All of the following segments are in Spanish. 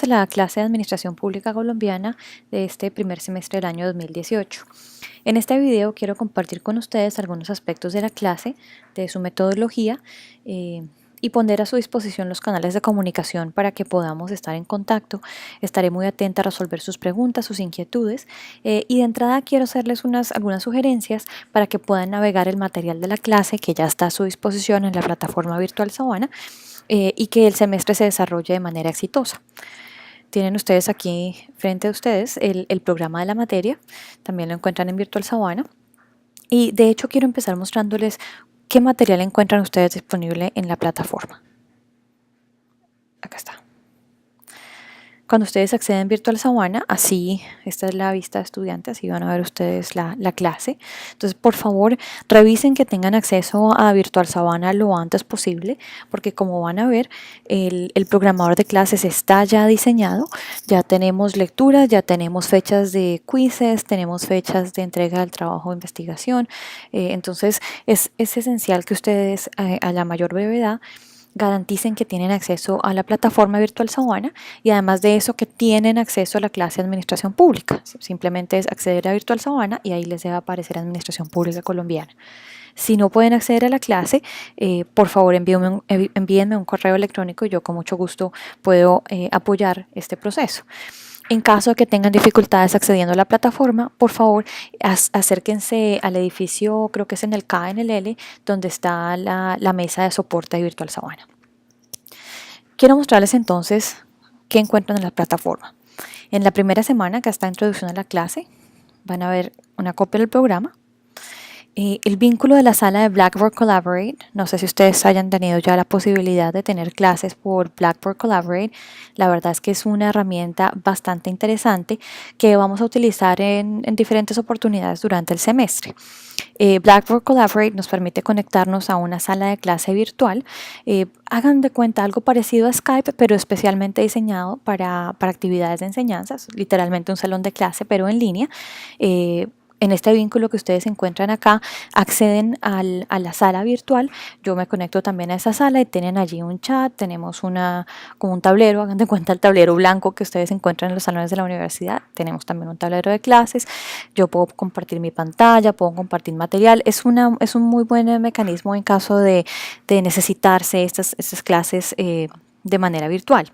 a la clase de Administración Pública Colombiana de este primer semestre del año 2018. En este video quiero compartir con ustedes algunos aspectos de la clase, de su metodología y poner a su disposición los canales de comunicación para que podamos estar en contacto. Estaré muy atenta a resolver sus preguntas, sus inquietudes y de entrada quiero hacerles algunas sugerencias para que puedan navegar el material de la clase que ya está a su disposición en la plataforma virtual Sabana y que el semestre se desarrolle de manera exitosa. Tienen ustedes aquí frente a ustedes el programa de la materia, también lo encuentran en Virtual Sabana. Y de hecho quiero empezar mostrándoles qué material encuentran ustedes disponible en la plataforma. Acá está. Cuando ustedes acceden a Virtual Sabana, así, esta es la vista de estudiantes, así van a ver ustedes la clase. Entonces, por favor, revisen que tengan acceso a Virtual Sabana lo antes posible, porque como van a ver, el programador de clases está ya diseñado, ya tenemos lecturas, ya tenemos fechas de quizzes, tenemos fechas de entrega del trabajo de investigación. Entonces, es esencial que ustedes a la mayor brevedad garanticen que tienen acceso a la plataforma virtual Sabana y además de eso que tienen acceso a la clase de Administración Pública. Simplemente es acceder a Virtual Sabana y ahí les debe aparecer Administración Pública Colombiana. Si no pueden acceder a la clase, por favor envíenme un correo electrónico y yo con mucho gusto puedo apoyar este proceso. En caso de que tengan dificultades accediendo a la plataforma, por favor acérquense al edificio, creo que es en el K, en el L, donde está la mesa de soporte de Virtual Sabana. Quiero mostrarles entonces qué encuentran en la plataforma. En la primera semana, que está introducción a la clase, van a ver una copia del programa. El vínculo de la sala de Blackboard Collaborate, no sé si ustedes hayan tenido ya la posibilidad de tener clases por Blackboard Collaborate, la verdad es que es una herramienta bastante interesante que vamos a utilizar en diferentes oportunidades durante el semestre. Blackboard Collaborate nos permite conectarnos a una sala de clase virtual. Hagan de cuenta algo parecido a Skype, pero especialmente diseñado para actividades de enseñanzas, literalmente un salón de clase, pero en línea. En este vínculo que ustedes encuentran acá, acceden a la sala virtual. Yo me conecto también a esa sala y tienen allí un chat, tenemos como un tablero, hagan de cuenta el tablero blanco que ustedes encuentran en los salones de la universidad. Tenemos también un tablero de clases, yo puedo compartir mi pantalla, puedo compartir material. Es un muy buen mecanismo en caso de necesitarse estas clases de manera virtual.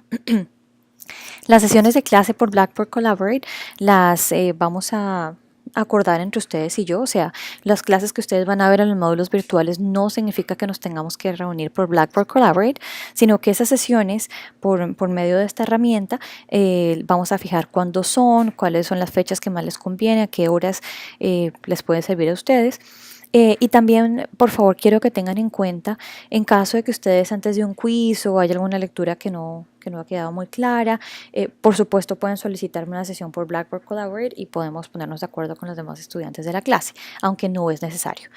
Las sesiones de clase por Blackboard Collaborate las vamos a acordar entre ustedes y yo, o sea, las clases que ustedes van a ver en los módulos virtuales no significa que nos tengamos que reunir por Blackboard Collaborate, sino que esas sesiones por medio de esta herramienta vamos a fijar cuándo son, cuáles son las fechas que más les conviene, a qué horas les pueden servir a ustedes. Y también, por favor, quiero que tengan en cuenta, en caso de que ustedes antes de un quiz o haya alguna lectura que no ha quedado muy clara, por supuesto pueden solicitarme una sesión por Blackboard Collaborate y podemos ponernos de acuerdo con los demás estudiantes de la clase, aunque no es necesario.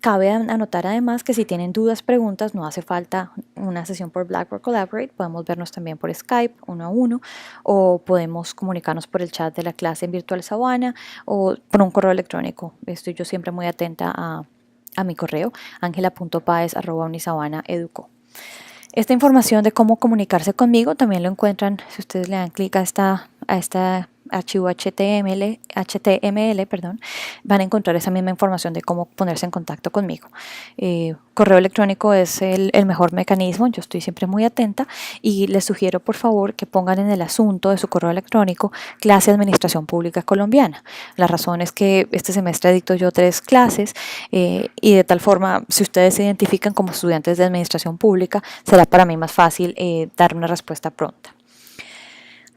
Cabe anotar además que si tienen dudas, preguntas, no hace falta una sesión por Blackboard Collaborate, podemos vernos también por Skype 1 a 1 o podemos comunicarnos por el chat de la clase en Virtual Sabana o por un correo electrónico. Estoy yo siempre muy atenta a mi correo, angela.paez@unisabana.edu. Esta información de cómo comunicarse conmigo también lo encuentran si ustedes le dan clic a este archivo HTML, van a encontrar esa misma información de cómo ponerse en contacto conmigo. Correo electrónico es el mejor mecanismo, yo estoy siempre muy atenta y les sugiero por favor que pongan en el asunto de su correo electrónico clase de Administración Pública Colombiana. La razón es que este semestre dicto yo 3 clases y de tal forma, si ustedes se identifican como estudiantes de Administración Pública, será para mí más fácil dar una respuesta pronta.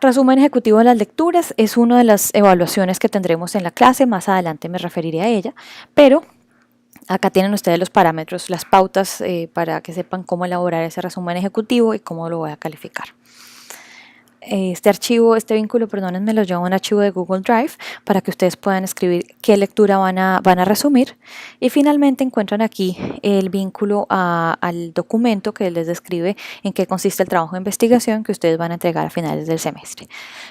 Resumen ejecutivo de las lecturas es una de las evaluaciones que tendremos en la clase, más adelante me referiré a ella, pero acá tienen ustedes los parámetros, las pautas para que sepan cómo elaborar ese resumen ejecutivo y cómo lo voy a calificar. Este vínculo, perdónenme, lo llevo a un archivo de Google Drive para que ustedes puedan escribir qué lectura van a resumir. Y finalmente encuentran aquí el vínculo al documento que les describe en qué consiste el trabajo de investigación que ustedes van a entregar a finales del semestre.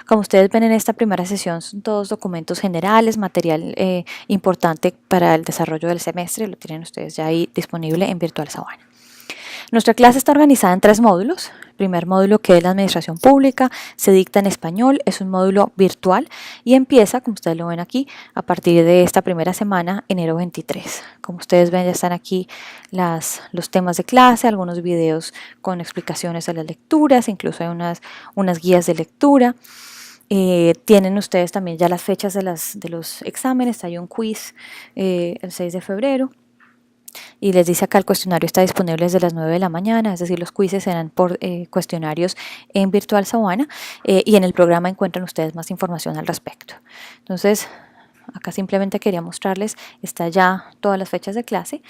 Como ustedes ven en esta primera sesión, son todos documentos generales, material importante para el desarrollo del semestre, lo tienen ustedes ya ahí disponible en Virtual Sabana. Nuestra clase está organizada en 3 módulos. El primer módulo, que es la administración pública, se dicta en español, es un módulo virtual y empieza, como ustedes lo ven aquí, a partir de esta primera semana, enero 23. Como ustedes ven, ya están aquí los temas de clase, algunos videos con explicaciones de las lecturas, incluso hay unas guías de lectura. Tienen ustedes también ya las fechas de los exámenes, hay un quiz el 6 de febrero. Y les dice acá el cuestionario está disponible desde las 9 de la mañana, es decir, los quizzes serán por cuestionarios en Virtual Savannah y en el programa encuentran ustedes más información al respecto. Entonces, acá simplemente quería mostrarles, está ya todas las fechas de clase.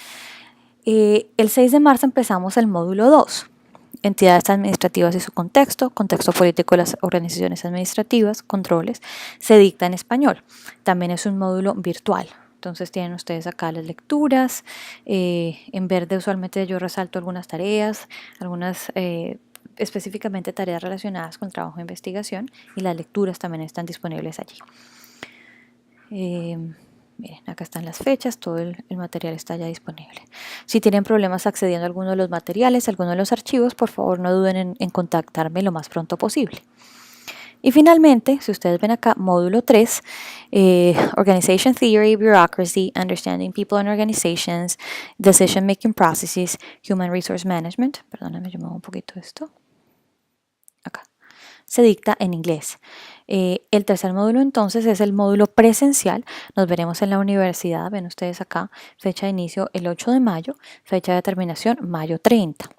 El 6 de marzo empezamos el módulo 2. Entidades administrativas y su contexto, contexto político de las organizaciones administrativas, controles, se dicta en español. También es un módulo virtual. Entonces tienen ustedes acá las lecturas. En verde usualmente yo resalto algunas tareas, algunas específicamente tareas relacionadas con trabajo de investigación y las lecturas también están disponibles allí. Miren, acá están las fechas, todo el material está ya disponible. Si tienen problemas accediendo a alguno de los materiales, a alguno de los archivos, por favor no duden en contactarme lo más pronto posible. Y finalmente, si ustedes ven acá, módulo 3, Organization Theory, Bureaucracy, Understanding People and Organizations, Decision Making Processes, Human Resource Management. Perdóname, yo me muevo un poquito esto. Acá. Se dicta en inglés. El tercer módulo entonces es el módulo presencial. Nos veremos en la universidad, ven ustedes acá, fecha de inicio el 8 de mayo, fecha de terminación mayo 30.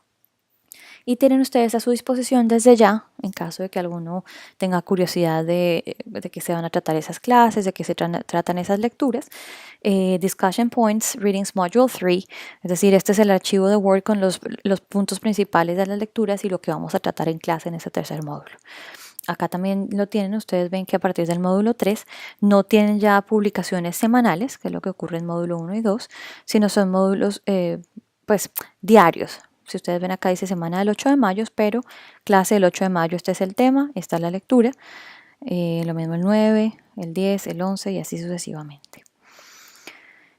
Y tienen ustedes a su disposición desde ya, en caso de que alguno tenga curiosidad de qué se van a tratar esas clases, de qué se tratan esas lecturas, Discussion Points, Readings Module 3, es decir, este es el archivo de Word con los puntos principales de las lecturas y lo que vamos a tratar en clase en este tercer módulo. Acá también lo tienen, ustedes ven que a partir del módulo 3 no tienen ya publicaciones semanales, que es lo que ocurre en módulo 1 y 2, sino son módulos pues diarios. Si ustedes ven acá dice semana del 8 de mayo, pero clase del 8 de mayo, este es el tema, esta es la lectura, lo mismo el 9, el 10, el 11 y así sucesivamente.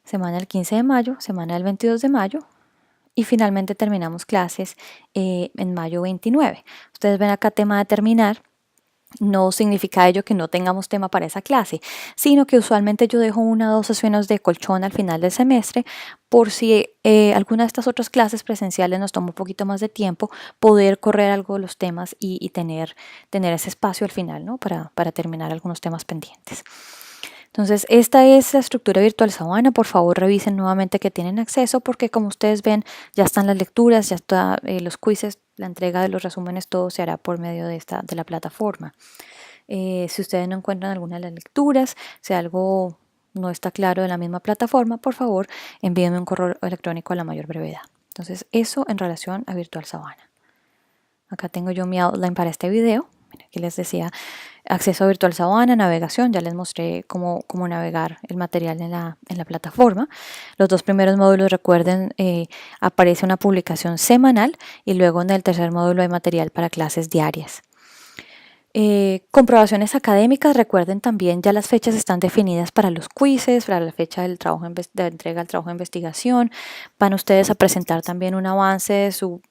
Semana del 15 de mayo, semana del 22 de mayo, y finalmente terminamos clases en mayo 29. Ustedes ven acá tema de terminar. No significa ello que no tengamos tema para esa clase, sino que usualmente yo dejo 1 o 2 sesiones de colchón al final del semestre por si alguna de estas otras clases presenciales nos toma un poquito más de tiempo, poder correr algo de los temas y tener ese espacio al final, ¿no? para terminar algunos temas pendientes. Entonces, esta es la estructura virtual Savannah. Por favor, revisen nuevamente que tienen acceso porque como ustedes ven, ya están las lecturas, ya están los quizzes, la entrega de los resúmenes, todo se hará por medio de la plataforma. Si ustedes no encuentran alguna de las lecturas, si algo no está claro de la misma plataforma, por favor, envíenme un correo electrónico a la mayor brevedad. Entonces, eso en relación a Virtual Savannah. Acá tengo yo mi outline para este video. Aquí les decía acceso a Virtual Savannah, navegación, ya les mostré cómo navegar el material en la plataforma. Los 2 primeros módulos, recuerden, aparece una publicación semanal y luego en el tercer módulo hay material para clases diarias. Comprobaciones académicas, recuerden también ya las fechas están definidas para los quizzes, para la fecha del trabajo de entrega del trabajo de investigación. Van ustedes a presentar también un avance de su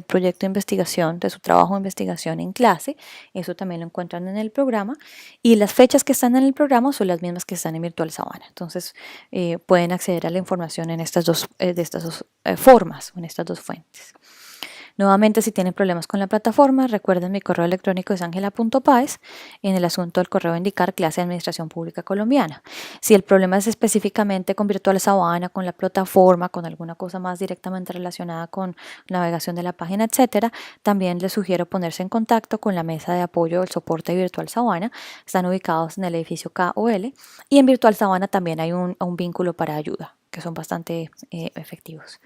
proyecto de investigación, de su trabajo de investigación en clase. Eso también lo encuentran en el programa. Y las fechas que están en el programa son las mismas que están en Virtual Savannah. Entonces pueden acceder a la información en estas dos formas o en estas 2 fuentes. Nuevamente, si tienen problemas con la plataforma, recuerden mi correo electrónico es angela.paez. En el asunto del correo indicar clase de Administración Pública Colombiana. Si el problema es específicamente con Virtual Savannah, con la plataforma, con alguna cosa más directamente relacionada con navegación de la página, etcétera, también les sugiero ponerse en contacto con la mesa de apoyo del soporte de Virtual Savannah. Están ubicados en el edificio KOL y en Virtual Savannah también hay un vínculo para ayuda, que son bastante efectivos.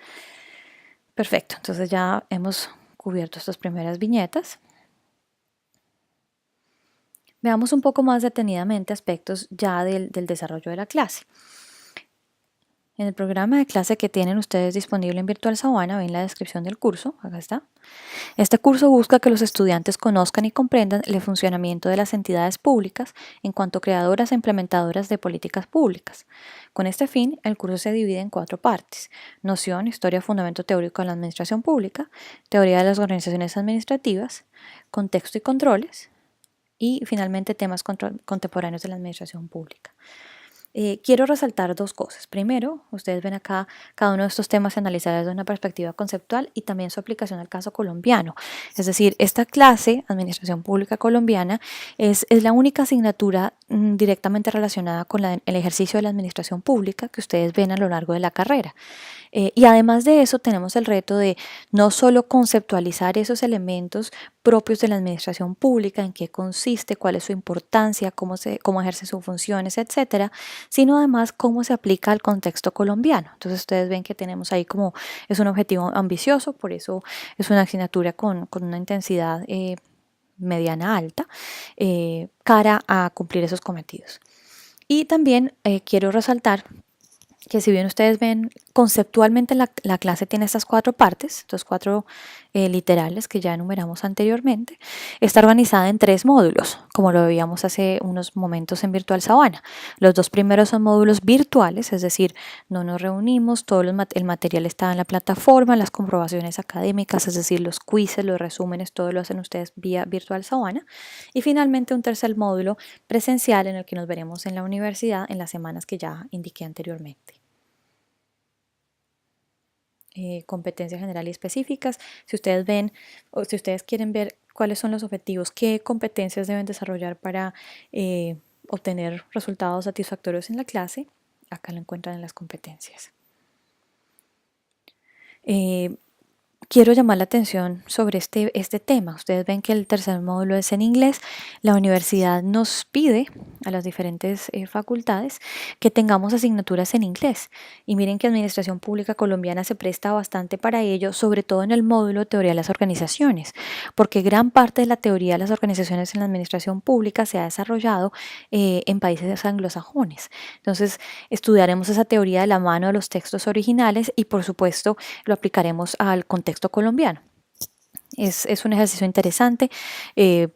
Perfecto, entonces ya hemos cubierto estas primeras viñetas. Veamos un poco más detenidamente aspectos ya del desarrollo de la clase. En el programa de clase que tienen ustedes disponible en Virtual Sabana, ven la descripción del curso, acá está. Este curso busca que los estudiantes conozcan y comprendan el funcionamiento de las entidades públicas en cuanto creadoras e implementadoras de políticas públicas. Con este fin, el curso se divide en 4 partes: noción, historia, fundamento teórico de la administración pública, teoría de las organizaciones administrativas, contexto y controles, y finalmente temas contemporáneos de la administración pública. Quiero resaltar 2 cosas. Primero, ustedes ven acá cada uno de estos temas analizados desde una perspectiva conceptual y también su aplicación al caso colombiano. Es decir, esta clase, Administración Pública Colombiana, es la única asignatura directamente relacionada con el ejercicio de la administración pública que ustedes ven a lo largo de la carrera. Y además de eso tenemos el reto de no solo conceptualizar esos elementos propios de la administración pública, en qué consiste, cuál es su importancia, cómo ejerce sus funciones, etcétera, sino además cómo se aplica al contexto colombiano. Entonces ustedes ven que tenemos ahí como es un objetivo ambicioso, por eso es una asignatura con una intensidad mediana alta, cara a cumplir esos cometidos. Y también quiero resaltar que si bien ustedes ven conceptualmente la clase tiene estas 4 partes, estos 4 literales que ya enumeramos anteriormente, está organizada en 3 módulos, como lo veíamos hace unos momentos en Virtual Sabana. Los 2 primeros son módulos virtuales, es decir, no nos reunimos, el material está en la plataforma, las comprobaciones académicas, es decir, los quizzes, los resúmenes, todo lo hacen ustedes vía Virtual Sabana. Y finalmente un tercer módulo presencial en el que nos veremos en la universidad en las semanas que ya indiqué anteriormente. Competencias generales y específicas. Si ustedes ven o si ustedes quieren ver cuáles son los objetivos, qué competencias deben desarrollar para obtener resultados satisfactorios en la clase, acá lo encuentran en las competencias. Quiero llamar la atención sobre este tema. Ustedes ven que el tercer módulo es en inglés. La universidad nos pide a las diferentes facultades que tengamos asignaturas en inglés. Y miren que Administración Pública Colombiana se presta bastante para ello, sobre todo en el módulo Teoría de las Organizaciones, porque gran parte de la teoría de las organizaciones en la administración pública se ha desarrollado en países anglosajones. Entonces, estudiaremos esa teoría de la mano de los textos originales y, por supuesto, lo aplicaremos al contexto colombiano. Es un ejercicio interesante.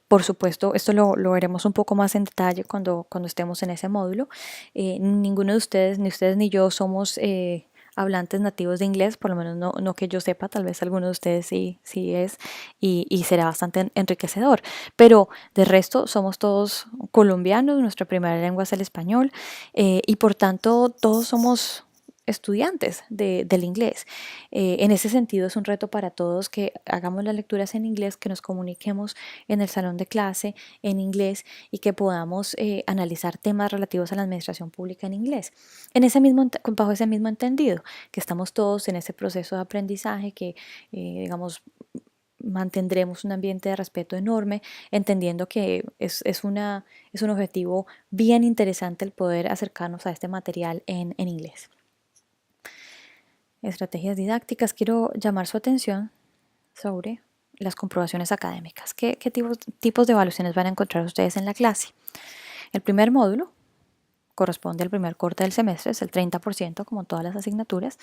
Por supuesto, esto lo veremos un poco más en detalle cuando estemos en ese módulo. Ninguno de ustedes, ni ustedes ni yo, somos hablantes nativos de inglés, por lo menos no que yo sepa, tal vez alguno de ustedes sí es, y será bastante enriquecedor. Pero de resto somos todos colombianos, nuestra primera lengua es el español, y por tanto todos somos estudiantes del inglés. En ese sentido es un reto para todos que hagamos las lecturas en inglés, que nos comuniquemos en el salón de clase en inglés y que podamos analizar temas relativos a la administración pública en inglés. Bajo ese mismo entendido, que estamos todos en ese proceso de aprendizaje, que digamos mantendremos un ambiente de respeto enorme, entendiendo que es un objetivo bien interesante el poder acercarnos a este material en inglés. Estrategias didácticas, quiero llamar su atención sobre las comprobaciones académicas. ¿Qué tipos de evaluaciones van a encontrar ustedes en la clase? El primer módulo corresponde al primer corte del semestre, es el 30% como todas las asignaturas.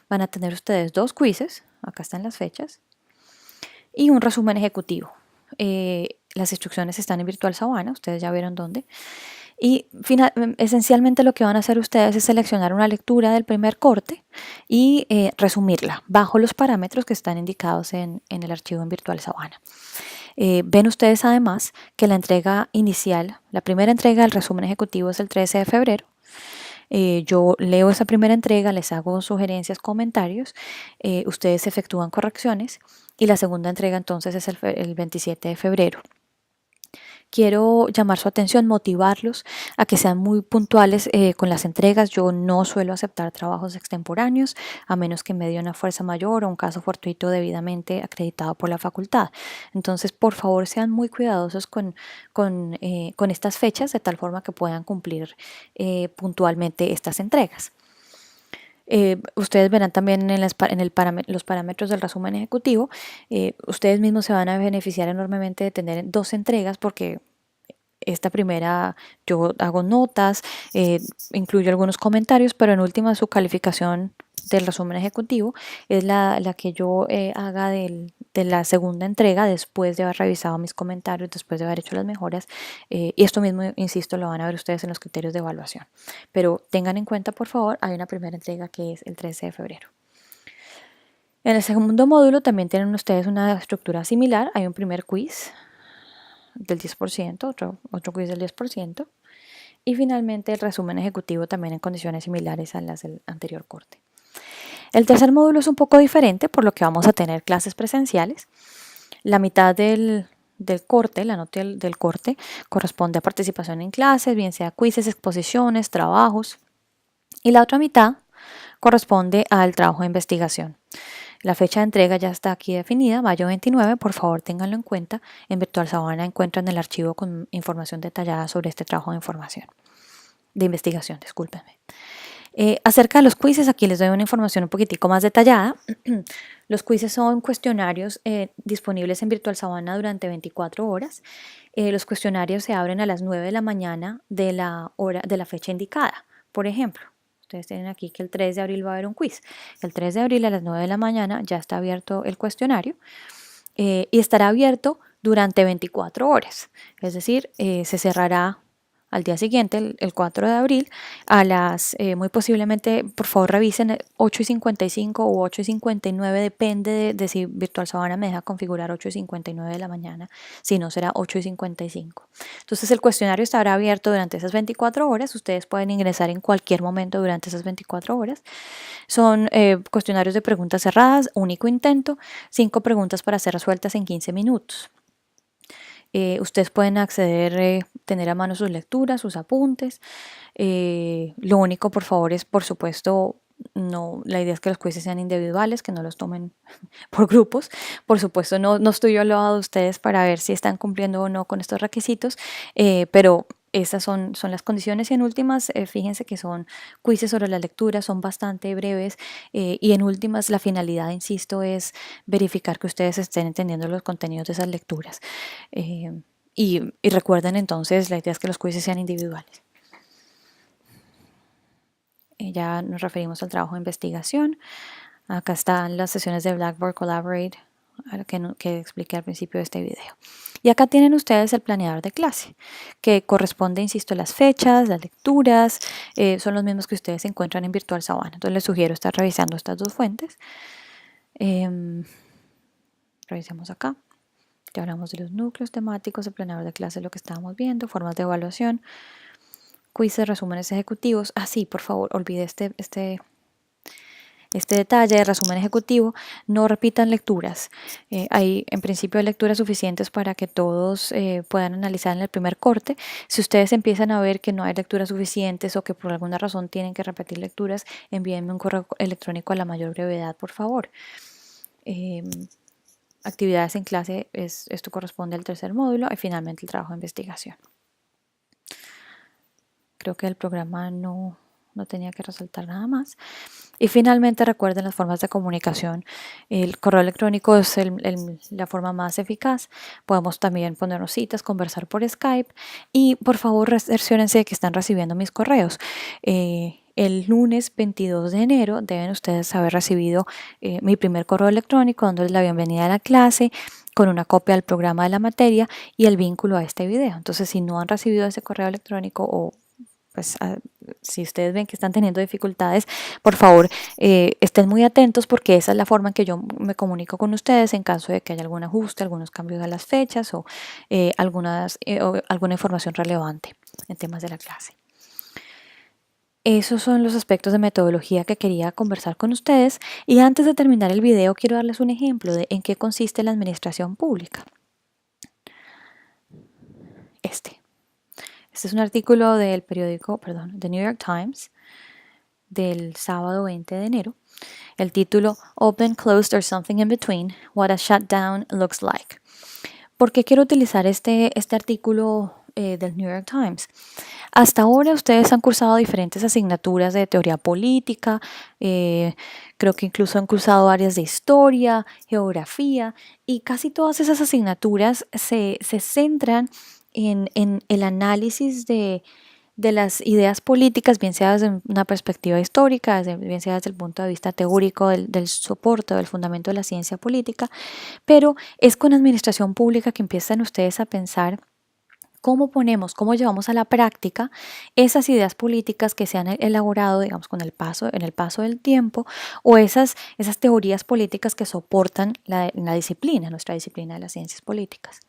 Van a tener ustedes 2 quizzes, acá están las fechas, y un resumen ejecutivo. Las instrucciones están en Virtual Sabana, ustedes ya vieron dónde. Y esencialmente lo que van a hacer ustedes es seleccionar una lectura del primer corte y resumirla bajo los parámetros que están indicados en el archivo en Virtual Sabana. Ven ustedes además que la entrega inicial, la primera entrega del resumen ejecutivo es el 13 de febrero. Yo leo esa primera entrega, les hago sugerencias, comentarios, ustedes efectúan correcciones y la segunda entrega entonces es el 27 de febrero. Quiero llamar su atención, motivarlos a que sean muy puntuales con las entregas. Yo no suelo aceptar trabajos extemporáneos a menos que me dé una fuerza mayor o un caso fortuito debidamente acreditado por la facultad. Entonces, por favor, sean muy cuidadosos con estas fechas de tal forma que puedan cumplir puntualmente estas entregas. Ustedes verán también en los parámetros del resumen ejecutivo, ustedes mismos se van a beneficiar enormemente de tener 2 entregas porque esta primera yo hago notas, incluyo algunos comentarios, pero en última su calificación del resumen ejecutivo es la que yo haga de la segunda entrega después de haber revisado mis comentarios, después de haber hecho las mejoras. Y esto mismo, insisto, lo van a ver ustedes en los criterios de evaluación. Pero tengan en cuenta, por favor, hay una primera entrega que es el 13 de febrero. En el segundo módulo también tienen ustedes una estructura similar. Hay un primer quiz del 10%, otro quiz del 10%. Y finalmente el resumen ejecutivo también en condiciones similares a las del anterior corte. El tercer módulo es un poco diferente, por lo que vamos a tener clases presenciales. La mitad del corte, la nota del corte, corresponde a participación en clases, bien sea quizzes, exposiciones, trabajos. Y la otra mitad corresponde al trabajo de investigación. La fecha de entrega ya está aquí definida, mayo 29, por favor ténganlo en cuenta. En Virtual Sabana encuentran el archivo con información detallada sobre este trabajo de investigación, discúlpenme. Acerca de los quizzes, aquí les doy una información un poquitico más detallada. Los quizzes son cuestionarios disponibles en Virtual Sabana durante 24 horas. Los cuestionarios se abren a las 9 de la mañana de la fecha indicada. Por ejemplo, ustedes tienen aquí que el 3 de abril va a haber un quiz. El 3 de abril a las 9 de la mañana ya está abierto el cuestionario y estará abierto durante 24 horas. Es decir, se cerrará al día siguiente, el 4 de abril, a las, muy posiblemente, por favor revisen 8:55 u 8:59, depende de si Virtual Sabana me deja configurar 8:59 de la mañana, si no será 8:55. Entonces el cuestionario estará abierto durante esas 24 horas, ustedes pueden ingresar en cualquier momento durante esas 24 horas. Son cuestionarios de preguntas cerradas, único intento, 5 preguntas para ser resueltas en 15 minutos. Ustedes pueden acceder, tener a mano sus lecturas, sus apuntes. Lo único, por favor, es, por supuesto, no, la idea es que los quizzes sean individuales, que no los tomen por grupos. Por supuesto, no estoy yo al lado de ustedes para ver si están cumpliendo o no con estos requisitos, pero estas son las condiciones y en últimas, fíjense que son quizzes sobre la lectura, son bastante breves y en últimas la finalidad, insisto, es verificar que ustedes estén entendiendo los contenidos de esas lecturas. Y recuerden entonces, la idea es que los quizzes sean individuales. Ya nos referimos al trabajo de investigación. Acá están las sesiones de Blackboard Collaborate que expliqué al principio de este video. Y acá tienen ustedes el planeador de clase, que corresponde, insisto, a las fechas, las lecturas, son los mismos que ustedes encuentran en Virtual Sabana. Entonces les sugiero estar revisando estas dos fuentes. Revisemos acá. Ya hablamos de los núcleos temáticos, el planeador de clase, lo que estábamos viendo, formas de evaluación, quizzes, resúmenes ejecutivos. Sí, por favor, olvide este detalle de resumen ejecutivo. No repitan lecturas. Hay en principio lecturas suficientes para que todos puedan analizar en el primer corte. Si ustedes empiezan a ver que no hay lecturas suficientes o que por alguna razón tienen que repetir lecturas, envíenme un correo electrónico a la mayor brevedad, por favor. Actividades en clase, esto corresponde al tercer módulo y finalmente el trabajo de investigación. Creo que el programa no tenía que resaltar nada más. Y finalmente recuerden las formas de comunicación. El correo electrónico es la forma más eficaz. Podemos también ponernos citas, conversar por Skype y por favor cerciórense de que están recibiendo mis correos. El lunes 22 de enero deben ustedes haber recibido mi primer correo electrónico dándoles la bienvenida a la clase con una copia del programa de la materia y el vínculo a este video. Entonces, si no han recibido ese correo electrónico o pues si ustedes ven que están teniendo dificultades, por favor estén muy atentos porque esa es la forma en que yo me comunico con ustedes en caso de que haya algún ajuste, algunos cambios a las fechas o alguna información relevante en temas de la clase. Esos son los aspectos de metodología que quería conversar con ustedes y antes de terminar el video quiero darles un ejemplo de en qué consiste la administración pública. Este es un artículo del periódico, The New York Times, del sábado 20 de enero. El título, Open, Closed or Something in Between, What a Shutdown Looks Like. ¿Por qué quiero utilizar este artículo del New York Times? Hasta ahora ustedes han cursado diferentes asignaturas de teoría política, creo que incluso han cursado áreas de historia, geografía, y casi todas esas asignaturas se centran en el análisis de las ideas políticas, bien sea desde una perspectiva histórica, bien sea desde el punto de vista teórico del soporte, del fundamento de la ciencia política, pero es con administración pública que empiezan ustedes a pensar cómo llevamos a la práctica esas ideas políticas que se han elaborado, digamos, en el paso del tiempo, o esas teorías políticas que soportan la disciplina, nuestra disciplina de las ciencias políticas.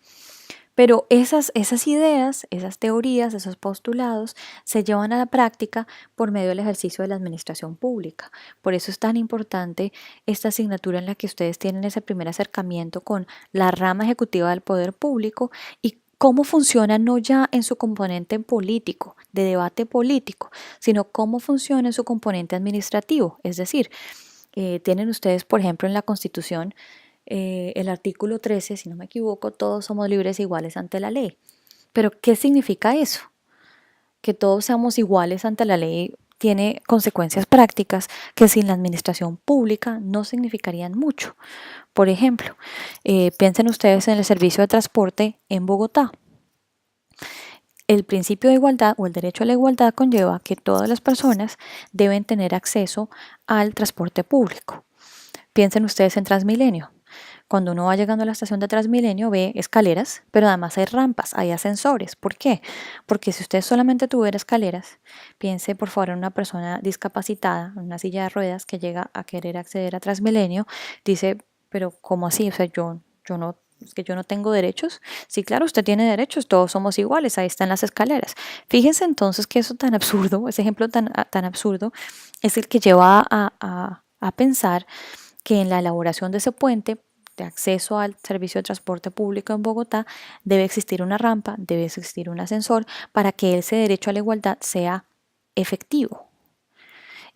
Pero esas ideas, esas teorías, esos postulados se llevan a la práctica por medio del ejercicio de la administración pública. Por eso es tan importante esta asignatura en la que ustedes tienen ese primer acercamiento con la rama ejecutiva del poder público y cómo funciona no ya en su componente político, de debate político, sino cómo funciona en su componente administrativo. Es decir, tienen ustedes, por ejemplo, en la Constitución, el artículo 13, si no me equivoco, todos somos libres e iguales ante la ley. Pero, ¿qué significa eso? Que todos seamos iguales ante la ley tiene consecuencias prácticas que sin la administración pública no significarían mucho. Por ejemplo, piensen ustedes en el servicio de transporte en Bogotá. El principio de igualdad o el derecho a la igualdad conlleva que todas las personas deben tener acceso al transporte público. Piensen ustedes en Transmilenio. Cuando uno va llegando a la estación de Transmilenio ve escaleras, pero además hay rampas, hay ascensores. ¿Por qué? Porque si usted solamente tuviera escaleras, piense por favor en una persona discapacitada, en una silla de ruedas que llega a querer acceder a Transmilenio, dice, pero ¿cómo así? O sea, es que yo no tengo derechos. Sí, claro, usted tiene derechos, todos somos iguales, ahí están las escaleras. Fíjense entonces que eso tan absurdo, ese ejemplo tan absurdo, es el que lleva a pensar que en la elaboración de ese puente de acceso al servicio de transporte público en Bogotá debe existir una rampa, debe existir un ascensor para que ese derecho a la igualdad sea efectivo.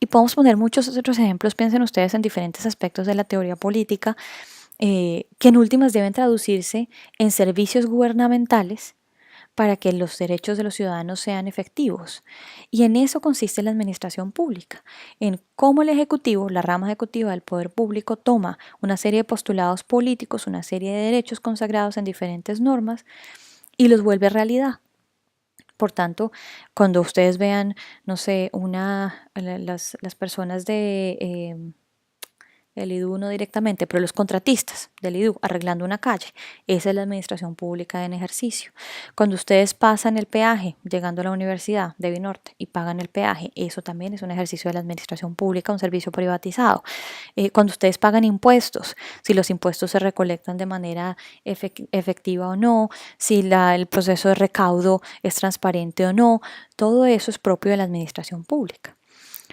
Y podemos poner muchos otros ejemplos, piensen ustedes en diferentes aspectos de la teoría política que en últimas deben traducirse en servicios gubernamentales para que los derechos de los ciudadanos sean efectivos. Y en eso consiste la administración pública, en cómo el Ejecutivo, la rama ejecutiva del poder público, toma una serie de postulados políticos, una serie de derechos consagrados en diferentes normas y los vuelve realidad. Por tanto, cuando ustedes vean, no sé, las personas del IDU no directamente, pero los contratistas del IDU arreglando una calle, esa es la administración pública en ejercicio. Cuando ustedes pasan el peaje llegando a la Universidad de Vinorte y pagan el peaje, eso también es un ejercicio de la administración pública, un servicio privatizado. Cuando ustedes pagan impuestos, si los impuestos se recolectan de manera efectiva o no, si el proceso de recaudo es transparente o no, todo eso es propio de la administración pública.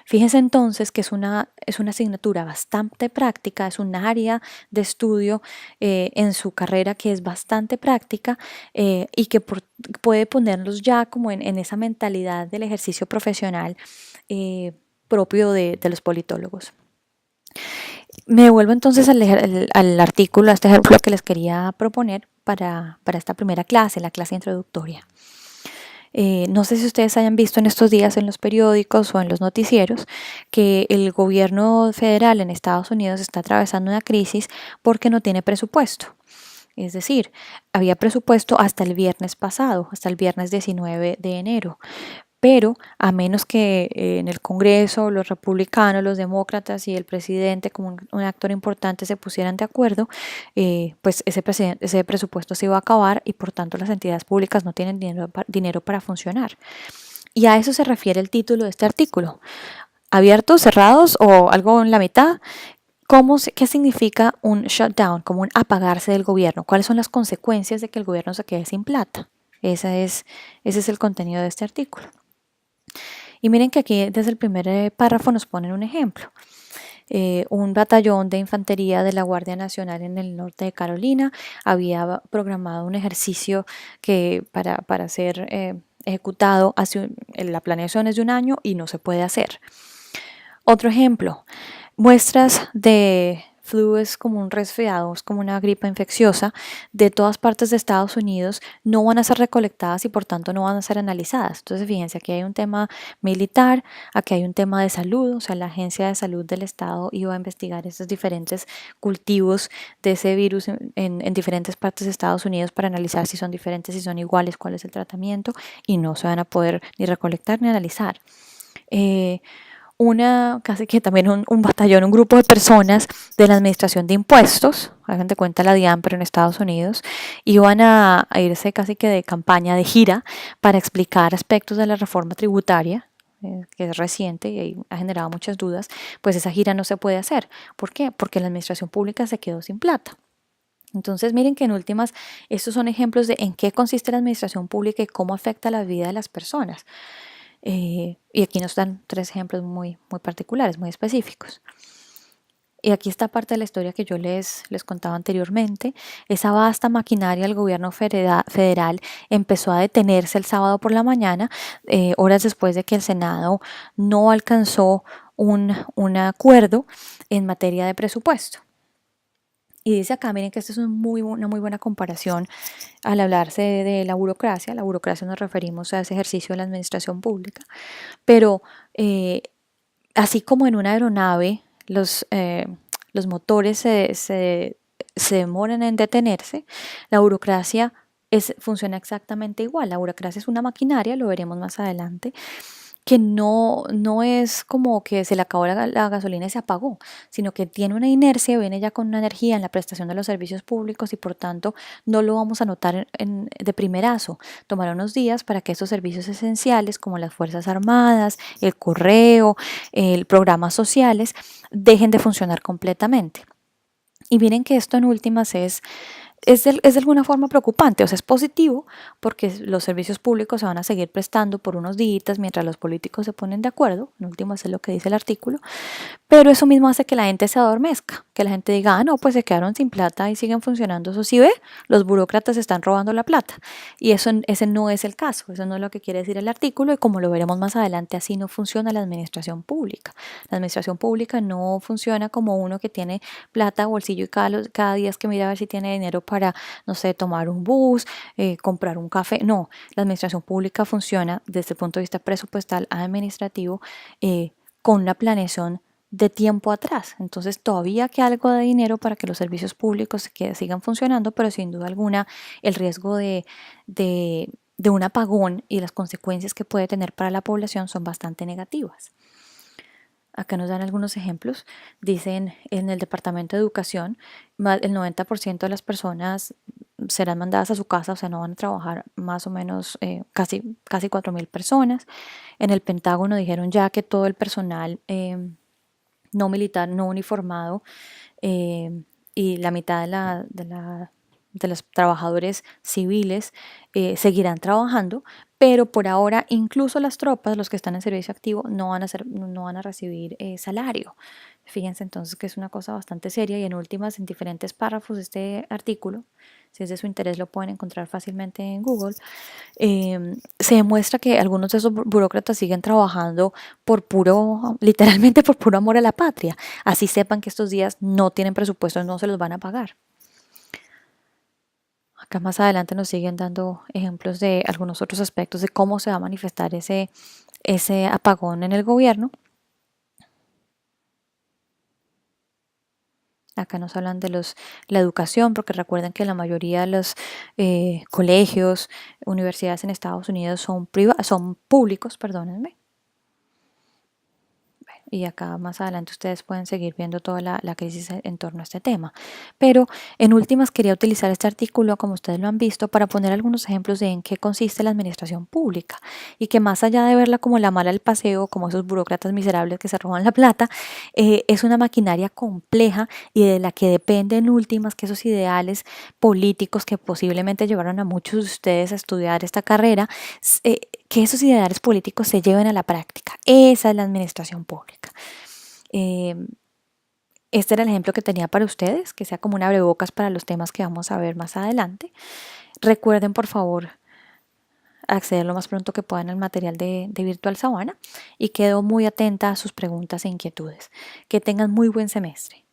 Fíjense entonces que es una asignatura bastante práctica, es un área de estudio en su carrera que es bastante práctica y que puede ponerlos ya como en esa mentalidad del ejercicio profesional propio de los politólogos. Me devuelvo entonces al artículo, a este ejemplo que les quería proponer para esta primera clase, la clase introductoria. No sé si ustedes hayan visto en estos días en los periódicos o en los noticieros que el gobierno federal en Estados Unidos está atravesando una crisis porque no tiene presupuesto. Es decir, había presupuesto hasta el viernes pasado, hasta el viernes 19 de enero. Pero a menos que en el Congreso los republicanos, los demócratas y el presidente como un actor importante se pusieran de acuerdo, pues ese presupuesto se iba a acabar y por tanto las entidades públicas no tienen dinero para funcionar. Y a eso se refiere el título de este artículo. ¿Abiertos, cerrados o algo en la mitad? ¿Qué significa un shutdown, como un apagarse del gobierno? ¿Cuáles son las consecuencias de que el gobierno se quede sin plata? Ese es el contenido de este artículo. Y miren que aquí desde el primer párrafo nos ponen un ejemplo. Un batallón de infantería de la Guardia Nacional en el norte de Carolina había programado un ejercicio que para ser ejecutado la planeación es de un año y no se puede hacer. Otro ejemplo, muestras de flu es como un resfriado, es como una gripa infecciosa, de todas partes de Estados Unidos no van a ser recolectadas y por tanto no van a ser analizadas. Entonces, fíjense, aquí hay un tema militar, aquí hay un tema de salud, o sea, la Agencia de Salud del Estado iba a investigar esos diferentes cultivos de ese virus en diferentes partes de Estados Unidos para analizar si son diferentes, si son iguales, cuál es el tratamiento, y no se van a poder ni recolectar ni analizar. Casi que también un batallón, un grupo de personas de la Administración de Impuestos, hagan de cuenta la DIAN, pero en Estados Unidos, iban a irse casi que de campaña, de gira, para explicar aspectos de la reforma tributaria, que es reciente y ha generado muchas dudas. Pues esa gira no se puede hacer. ¿Por qué? Porque la administración pública se quedó sin plata. Entonces, miren que en últimas, estos son ejemplos de en qué consiste la administración pública y cómo afecta la vida de las personas. Y aquí nos dan 3 ejemplos muy particulares, muy específicos. Y aquí está parte de la historia que yo les contaba anteriormente. Esa vasta maquinaria del gobierno federal empezó a detenerse el sábado por la mañana, horas después de que el Senado no alcanzó un acuerdo en materia de presupuesto. Y dice acá, miren que esta es una muy buena comparación al hablarse de la burocracia. La burocracia nos referimos a ese ejercicio de la administración pública. Pero así como en una aeronave los motores se demoran en detenerse, la burocracia funciona exactamente igual. La burocracia es una maquinaria, lo veremos más adelante, que no es como que se le acabó la gasolina y se apagó, sino que tiene una inercia, viene ya con una energía en la prestación de los servicios públicos y por tanto no lo vamos a notar de primerazo. Tomará unos días para que estos servicios esenciales como las Fuerzas Armadas, el correo, el programas sociales, dejen de funcionar completamente. Y miren que esto en últimas es de alguna forma preocupante, o sea, es positivo porque los servicios públicos se van a seguir prestando por unos días mientras los políticos se ponen de acuerdo, en último es lo que dice el artículo, pero eso mismo hace que la gente se adormezca, que la gente diga, ah, no, pues se quedaron sin plata y siguen funcionando. Eso sí ve, los burócratas están robando la plata. Y ese no es el caso, eso no es lo que quiere decir el artículo y como lo veremos más adelante, así no funciona la administración pública. La administración pública no funciona como uno que tiene plata, bolsillo y cada día es que mira a ver si tiene dinero para, no sé, tomar un bus, comprar un café. No, la administración pública funciona desde el punto de vista presupuestal, administrativo, con la planeación de tiempo atrás. Entonces todavía queda algo de dinero para que los servicios públicos sigan funcionando, pero sin duda alguna el riesgo de un apagón y las consecuencias que puede tener para la población son bastante negativas. Acá nos dan algunos ejemplos. Dicen en el Departamento de Educación, el 90% de las personas serán mandadas a su casa, o sea, no van a trabajar más o menos casi 4.000 personas. En el Pentágono dijeron ya que todo el personal no militar, no uniformado, y la mitad de los trabajadores civiles seguirán trabajando, pero por ahora incluso las tropas, los que están en servicio activo, no van a recibir salario. Fíjense entonces que es una cosa bastante seria y en últimas, en diferentes párrafos de este artículo, si es de su interés lo pueden encontrar fácilmente en Google, se demuestra que algunos de esos burócratas siguen trabajando literalmente por puro amor a la patria. Así sepan que estos días no tienen presupuesto, no se los van a pagar. Acá más adelante nos siguen dando ejemplos de algunos otros aspectos de cómo se va a manifestar ese apagón en el gobierno. Acá nos hablan de la educación, porque recuerden que la mayoría de los colegios, universidades en Estados Unidos son públicos, perdónenme. Y acá más adelante ustedes pueden seguir viendo toda la crisis en torno a este tema. Pero en últimas quería utilizar este artículo, como ustedes lo han visto, para poner algunos ejemplos de en qué consiste la administración pública y que más allá de verla como la mala del paseo, como esos burócratas miserables que se roban la plata, es una maquinaria compleja y de la que depende en últimas que esos ideales políticos que posiblemente llevaron a muchos de ustedes a estudiar esta carrera, que esos ideales políticos se lleven a la práctica. Esa es la administración pública. Este era el ejemplo que tenía para ustedes, que sea como un abrebocas para los temas que vamos a ver más adelante. Recuerden, por favor, acceder lo más pronto que puedan al material de Virtual Sabana y quedo muy atenta a sus preguntas e inquietudes. Que tengan muy buen semestre.